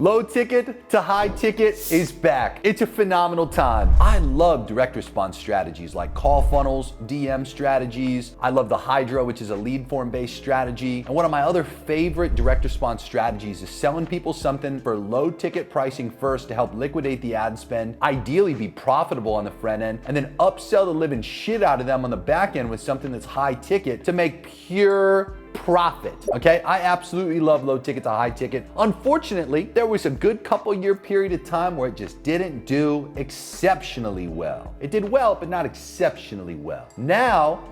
Low ticket to high ticket is back. It's a phenomenal time. I love direct response strategies like call funnels, DM strategies. I love the Hydra, which is a lead form based strategy. And one of my other favorite direct response strategies is selling people something for low ticket pricing first to help liquidate the ad spend, ideally be profitable on the front end, and then upsell the living shit out of them on the back end with something that's high ticket to make pure profit. Okay, I absolutely love low ticket to high ticket. Unfortunately, there was a good couple year period of time where it just didn't do exceptionally well. It did well, but not exceptionally well. Now,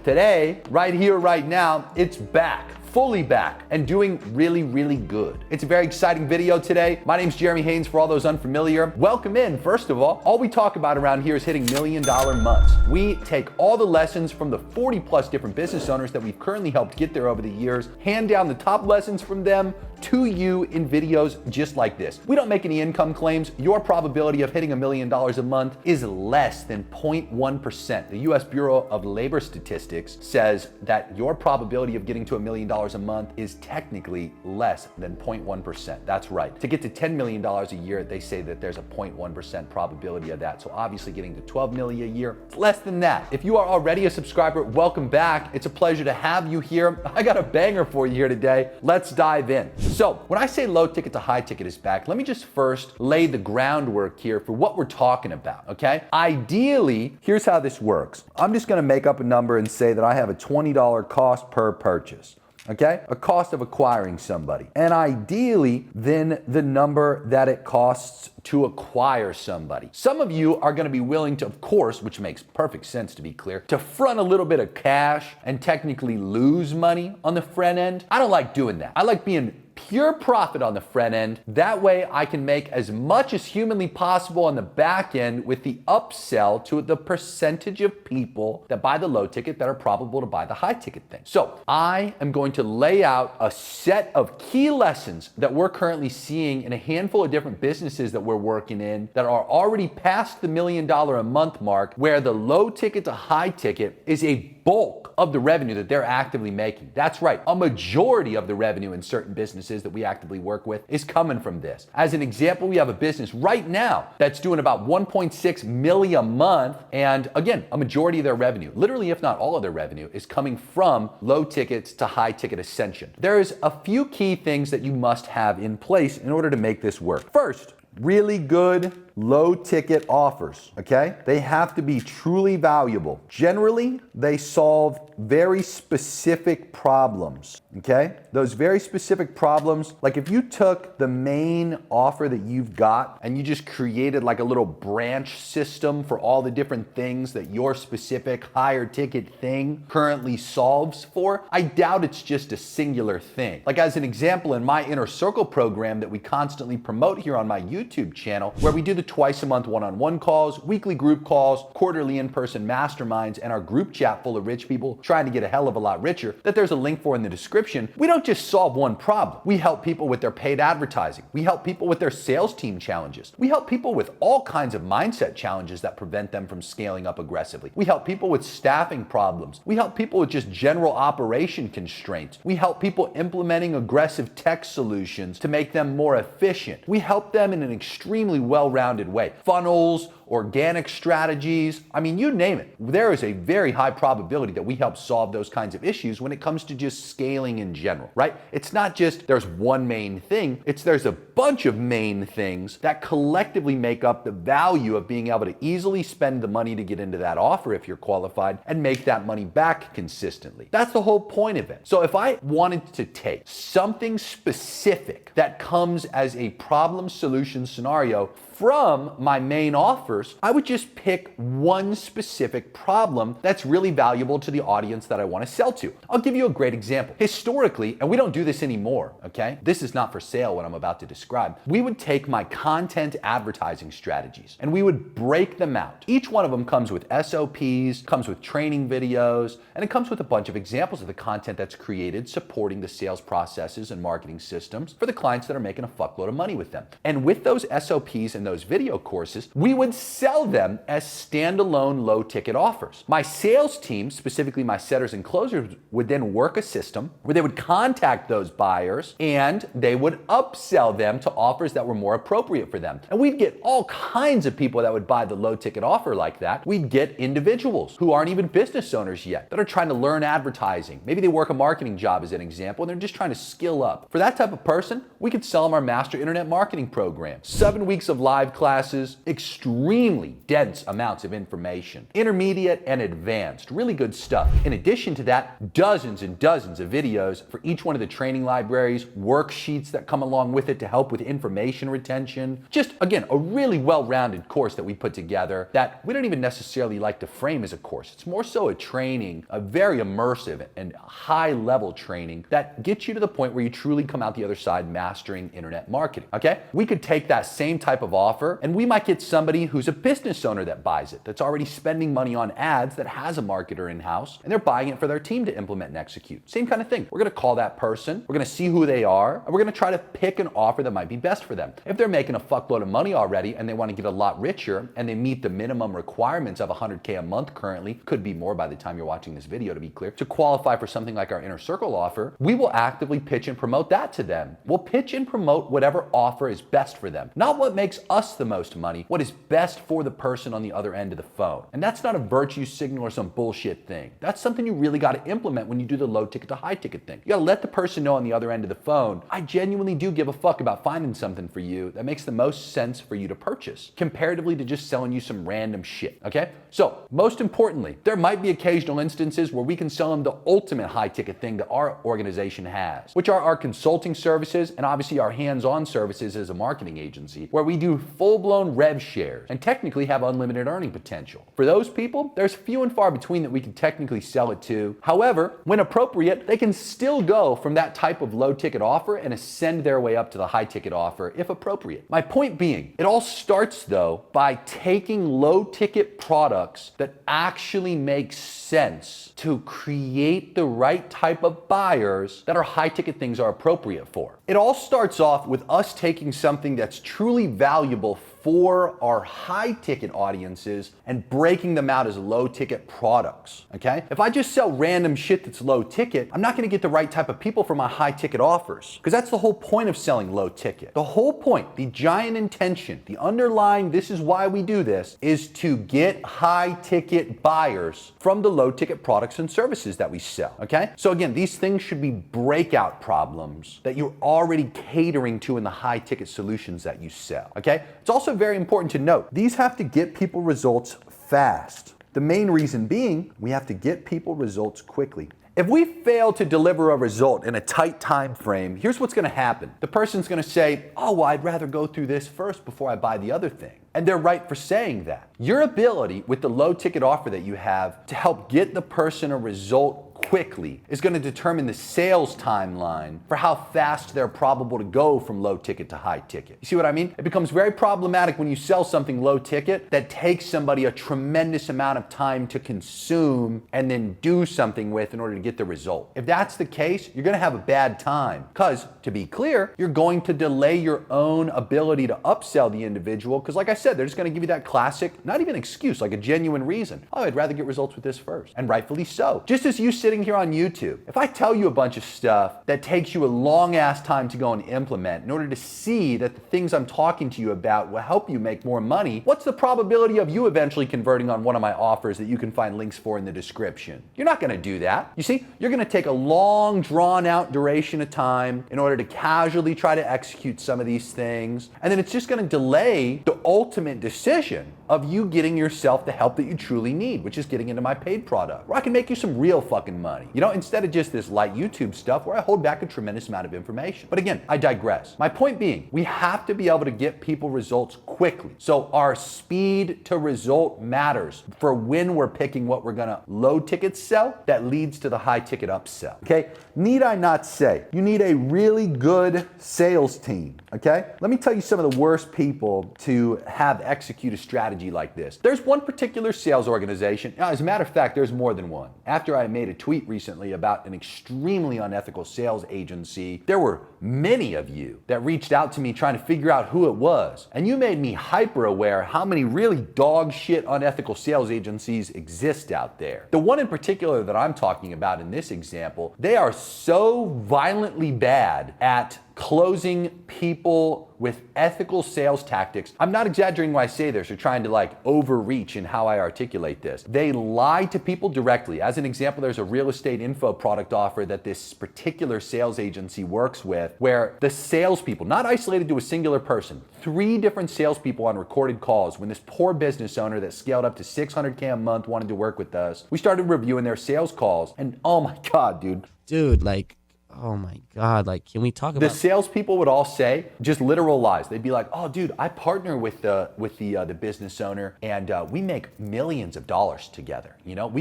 today, right here, right now, it's back. Fully back and doing really, really good. It's a very exciting video today. My name's Jeremy Haynes for all those unfamiliar. Welcome in. First of all we talk about around here is hitting $1 million months. We take all the lessons from the 40 plus different business owners that we've currently helped get there over the years, hand down the top lessons from them to you in videos just like this. We don't make any income claims. Your probability of hitting $1 million a month is less than 0.1%. The US Bureau of Labor Statistics says that your probability of getting to $1 million a month is technically less than 0.1%. That's right. To get to $10 million a year, they say that there's a 0.1% probability of that. So obviously getting to 12 million a year, it's less than that. If you are already a subscriber, welcome back. It's a pleasure to have you here. I got a banger for you here today. Let's dive in. So when I say low ticket to high ticket is back, let me just first lay the groundwork here for what we're talking about, okay? Ideally, here's how this works. I'm just gonna make up a number and say that I have a $20 cost per purchase. Okay, a cost of acquiring somebody. And ideally, then the number that it costs to acquire somebody. Some of you are gonna be willing to, of course, which makes perfect sense to be clear, to front a little bit of cash and technically lose money on the front end. I don't like doing that. I like being pure profit on the front end. That way I can make as much as humanly possible on the back end with the upsell to the percentage of people that buy the low ticket that are probable to buy the high ticket thing. So I am going to lay out a set of key lessons that we're currently seeing in a handful of different businesses that we're working in that are already past the $1 million a month mark, where the low ticket to high ticket is a bulk of the revenue that they're actively making. That's right. A majority of the revenue in certain businesses that we actively work with is coming from this. As an example, we have a business right now that's doing about 1.6 million a month. And again, a majority of their revenue, literally if not all of their revenue, is coming from low tickets to high ticket ascension. There's a few key things that you must have in place in order to make this work. First, really good low ticket offers, okay? They have to be truly valuable. Generally, they solve very specific problems, okay? Those very specific problems, like if you took the main offer that you've got and you just created like a little branch system for all the different things that your specific higher ticket thing currently solves for, I doubt it's just a singular thing. Like as an example, in my Inner Circle program that we constantly promote here on my YouTube channel, where we do the twice a month one-on-one calls, weekly group calls, quarterly in-person masterminds, and our group chat full of rich people trying to get a hell of a lot richer that there's a link for in the description. We don't just solve one problem. We help people with their paid advertising. We help people with their sales team challenges. We help people with all kinds of mindset challenges that prevent them from scaling up aggressively. We help people with staffing problems. We help people with just general operation constraints. We help people implementing aggressive tech solutions to make them more efficient. We help them in an extremely well-rounded way. Funnels, organic strategies, I mean, you name it. There is a very high probability that we help solve those kinds of issues when it comes to just scaling in general, right? It's not just there's one main thing, it's there's a bunch of main things that collectively make up the value of being able to easily spend the money to get into that offer if you're qualified and make that money back consistently. That's the whole point of it. So if I wanted to take something specific that comes as a problem solution scenario from my main offers, I would just pick one specific problem that's really valuable to the audience that I want to sell to. I'll give you a great example. Historically, and we don't do this anymore, okay? This is not for sale what I'm about to describe. We would take my content advertising strategies and we would break them out. Each one of them comes with SOPs, comes with training videos, and it comes with a bunch of examples of the content that's created supporting the sales processes and marketing systems for the clients that are making a fuckload of money with them. And with those SOPs and those video courses, we would sell them as standalone low ticket offers. My sales team, specifically my setters and closers, would then work a system where they would contact those buyers and they would upsell them to offers that were more appropriate for them. And we'd get all kinds of people that would buy the low ticket offer like that. We'd get individuals who aren't even business owners yet that are trying to learn advertising. Maybe they work a marketing job as an example and they're just trying to skill up. For that type of person, we could sell them our Master Internet Marketing program. 7 weeks of live classes, extremely dense amounts of information, intermediate and advanced, really good stuff. In addition to that, dozens and dozens of videos for each one of the training libraries, worksheets that come along with it to help with information retention. Just, again, a really well-rounded course that we put together that we don't even necessarily like to frame as a course. It's more so a training, a very immersive and high-level training that gets you to the point where you truly come out the other side mastering internet marketing, okay? We could take that same type of offer and we might get somebody who's a business owner that buys it, that's already spending money on ads, that has a marketer in-house, and they're buying it for their team to implement and execute. Same kind of thing. We're gonna call that person, we're gonna see who they are, and we're gonna try to pick an offer that might be best for them. If they're making a fuckload of money already and they wanna get a lot richer and they meet the minimum requirements of $100K a month currently, could be more by the time you're watching this video to be clear, to qualify for something like our Inner Circle offer, we will actively pitch and promote that to them. We'll pitch and promote whatever offer is best for them. Not what makes us the most money, what is best for the person on the other end of the phone. And that's not a virtue signal or some bullshit thing. That's something you really got to implement when you do the low ticket to high ticket thing. You got to let the person know on the other end of the phone, I genuinely do give a fuck about finding something for you that makes the most sense for you to purchase, comparatively to just selling you some random shit, okay? So, most importantly, there might be occasional instances where we can sell them the ultimate high ticket thing that our organization has, which are our consulting services and obviously our hands-on services as a marketing agency, where we do full-blown rev shares and technically have unlimited earning potential. For those people, there's few and far between that we can technically sell it to. However, when appropriate, they can still go from that type of low ticket offer and ascend their way up to the high ticket offer if appropriate. My point being, it all starts though by taking low ticket products that actually make sense to create the right type of buyers that our high ticket things are appropriate for. It all starts off with us taking something that's truly valuable for our high ticket audiences and breaking them out as low ticket products, okay? If I just sell random shit that's low ticket, I'm not gonna get the right type of people for my high ticket offers, because that's the whole point of selling low ticket. The whole point, the giant intention, the underlying this is why we do this, is to get high ticket buyers from the low ticket products and services that we sell, okay? So again, these things should be breakout problems that you're already catering to in the high ticket solutions that you sell, okay? It's also very important to note, these have to get people results fast. The main reason being, we have to get people results quickly. If we fail to deliver a result in a tight time frame, here's what's gonna happen. The person's gonna say, oh, well, I'd rather go through this first before I buy the other thing. And they're right for saying that. Your ability with the low ticket offer that you have to help get the person a result quickly is going to determine the sales timeline for how fast they're probable to go from low ticket to high ticket. You see what I mean? It becomes very problematic when you sell something low ticket that takes somebody a tremendous amount of time to consume and then do something with in order to get the result. If that's the case, you're going to have a bad time because, to be clear, you're going to delay your own ability to upsell the individual because, like I said, they're just going to give you that classic, not even excuse, like a genuine reason. Oh, I'd rather get results with this first. And rightfully so. Just as you sitting here on YouTube, if I tell you a bunch of stuff that takes you a long ass time to go and implement in order to see that the things I'm talking to you about will help you make more money, what's the probability of you eventually converting on one of my offers that you can find links for in the description? You're not going to do that. You see, you're going to take a long drawn out duration of time in order to casually try to execute some of these things, and then it's just going to delay the ultimate decision of you getting yourself the help that you truly need, which is getting into my paid product, where I can make you some real fucking money. You know, instead of just this light YouTube stuff where I hold back a tremendous amount of information. But again, I digress. My point being, we have to be able to get people results quickly. So our speed to result matters for when we're picking what we're gonna low ticket sell that leads to the high ticket upsell, okay? Need I not say, you need a really good sales team, okay? Let me tell you some of the worst people to have execute a strategy like this. There's one particular sales organization, now, as a matter of fact, there's more than one. After I made a tweet tweet recently about an extremely unethical sales agency. There were many of you that reached out to me trying to figure out who it was. And you made me hyper aware how many really dog shit unethical sales agencies exist out there. The one in particular that I'm talking about in this example, they are so violently bad at closing people with ethical sales tactics. I'm not exaggerating when I say this or trying to like overreach in how I articulate this. They lie to people directly. As an example, there's a real estate info product offer that this particular sales agency works with where the salespeople, not isolated to a singular person, 3 different salespeople on recorded calls when this poor business owner that scaled up to $600K a month wanted to work with us, we started reviewing their sales calls and oh my God, dude, like, oh my God, like, can we talk about... The salespeople would all say just literal lies. They'd be like, oh dude, I partner with the business owner and we make millions of dollars together. You know,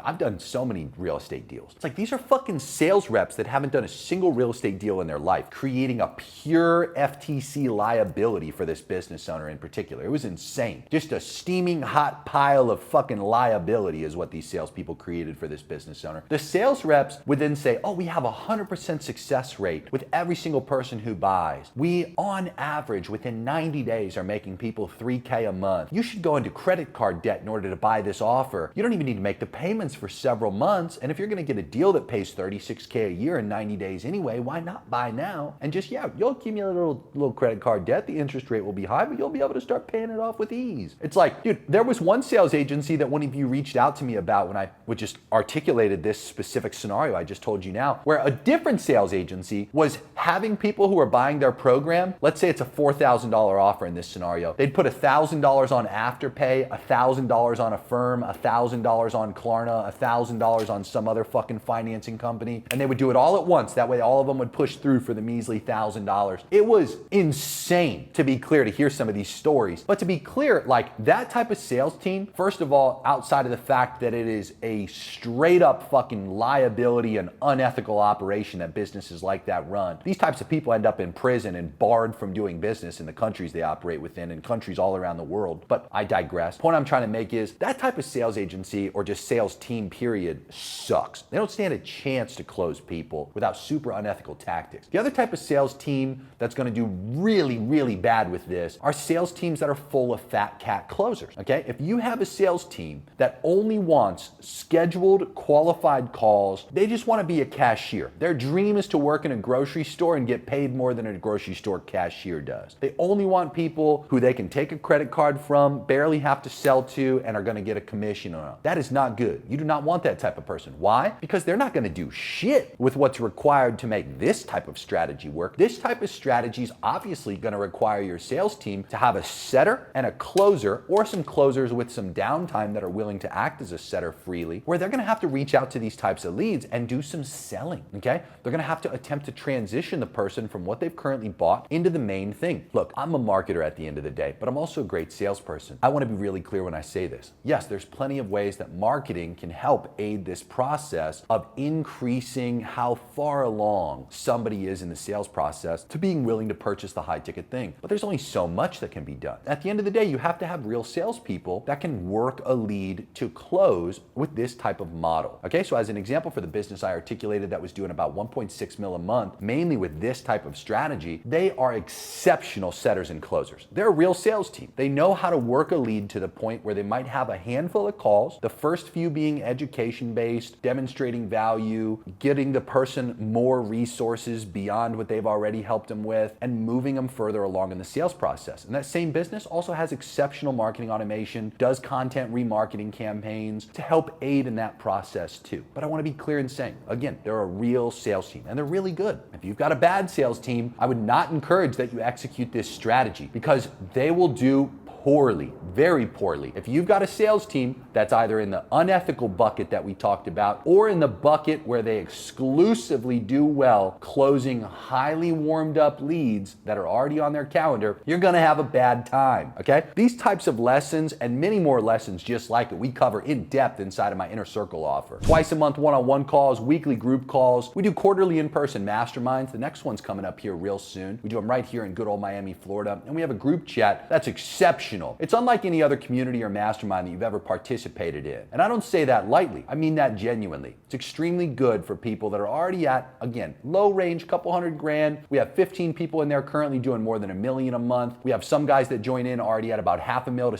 I've done so many real estate deals. It's like, these are fucking sales reps that haven't done a single real estate deal in their life, creating a pure FTC liability for this business owner in particular. It was insane. Just a steaming hot pile of fucking liability is what these salespeople created for this business owner. The sales reps would then say, oh, we have 100% success rate with every single person who buys. We, on average, within 90 days are making people $3K a month. You should go into credit card debt in order to buy this offer. You don't even need to make the payments for several months. And if you're gonna get a deal that pays $36K a year in 90 days anyway, why not buy now? And just, yeah, you'll accumulate a little credit card debt. The interest rate will be high, but you'll be able to start paying it off with ease. It's like, dude, there was one sales agency that one of you reached out to me about when I just articulated this specific scenario I just told you now, where a different sales agency was having people who are buying their program, let's say it's a $4,000 offer in this scenario, they'd put $1,000 on Afterpay, $1,000 on Affirm, $1,000 on Klarna, $1,000 on some other fucking financing company, and they would do it all at once. That way all of them would push through for the measly $1,000. It was insane, to be clear, to hear some of these stories. But to be clear, like that type of sales team, first of all, outside of the fact that it is a straight up fucking liability and unethical operation that businesses like that run. These types of people end up in prison and barred from doing business in the countries they operate within and countries all around the world. But I digress. The point I'm trying to make is that type of sales agency or just sales team period sucks. They don't stand a chance to close people without super unethical tactics. The other type of sales team that's going to do really, really bad with this are sales teams that are full of fat cat closers. Okay? If you have a sales team that only wants scheduled, qualified calls, they just want to be a cashier. Their dream is to work in a grocery store and get paid more than a grocery store cashier does. They only want people who they can take a credit card from, barely have to sell to, and are going to get a commission on. That is not good. You do not want that type of person. Why? Because they're not going to do shit with what's required to make this type of strategy work. This type of strategy is obviously going to require your sales team to have a setter and a closer, or some closers with some downtime that are willing to act as a setter freely, where they're going to have to reach out to these types of leads and do some selling. Okay? They're going to have to attempt to transition the person from what they've currently bought into the main thing. Look, I'm a marketer at the end of the day, but I'm also a great salesperson. I want to be really clear when I say this. Yes, there's plenty of ways that marketing can help aid this process of increasing how far along somebody is in the sales process to being willing to purchase the high ticket thing. But there's only so much that can be done. At the end of the day, you have to have real salespeople that can work a lead to close with this type of model. Okay, so as an example for the business I articulated that was doing about 1.6 mil a month, mainly with this type of strategy, they are exceptional setters and closers. They're a real sales team. They know how to work a lead to the point where they might have a handful of calls, the first few being education-based, demonstrating value, getting the person more resources beyond what they've already helped them with, and moving them further along in the sales process. And that same business also has exceptional marketing automation, does content remarketing campaigns to help aid in that process too. But I want to be clear in saying, again, they're a real sales team and they're really good. If you've got a bad sales team, I would not encourage that you execute this strategy because they will do poorly, very poorly. If you've got a sales team that's either in the unethical bucket that we talked about or in the bucket where they exclusively do well closing highly warmed up leads that are already on their calendar, you're gonna have a bad time, okay? These types of lessons and many more lessons just like it, we cover in depth inside of my Inner Circle offer. Twice a month one-on-one calls, weekly group calls. We do quarterly in-person masterminds. The next one's coming up here real soon. We do them right here in good old Miami, Florida. And we have a group chat that's exceptional exceptional. It's unlike any other community or mastermind that you've ever participated in. And I don't say that lightly. I mean that genuinely. It's extremely good for people that are already at, again, low range, couple hundred grand. We have 15 people in there currently doing more than $1 million a month. We have some guys that join in already at about $500,000 to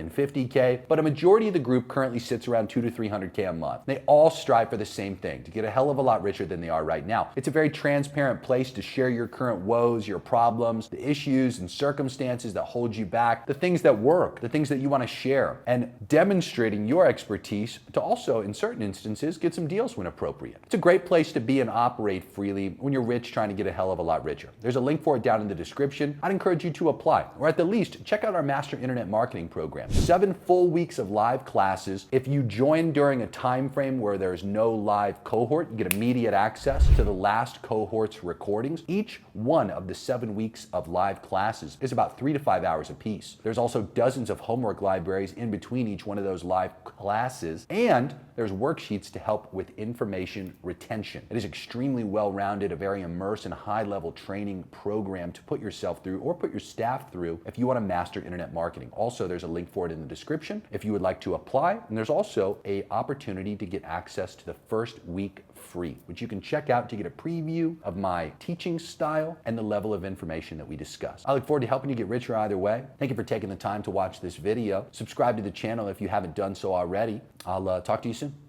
$750K, but a majority of the group currently sits around $200,000 to $300K a month. They all strive for the same thing, to get a hell of a lot richer than they are right now. It's a very transparent place to share your current woes, your problems, the issues and circumstances that hold you back, the things that work, the things that you want to share, and demonstrating your expertise to also, in certain instances, get some deals when appropriate. It's a great place to be and operate freely when you're rich trying to get a hell of a lot richer. There's a link for it down in the description. I'd encourage you to apply, or at the least, check out our Master Internet Marketing Program. 7 full weeks of live classes. If you join during a time frame where there's no live cohort, you get immediate access to the last cohort's recordings. Each one of the 7 weeks of live classes is about 3 to 5 hours apiece. There's also dozens of homework libraries in between each one of those live classes, and there's worksheets to help with information retention. It is extremely well-rounded, a very immersive and high-level training program to put yourself through or put your staff through if you want to master internet marketing. Also, there's a link for it in the description if you would like to apply, and there's also an opportunity to get access to the first week free, which you can check out to get a preview of my teaching style and the level of information that we discuss. I look forward to helping you get richer either way. Thank you for taking the time to watch this video. Subscribe to the channel if you haven't done so already. I'll talk to you soon.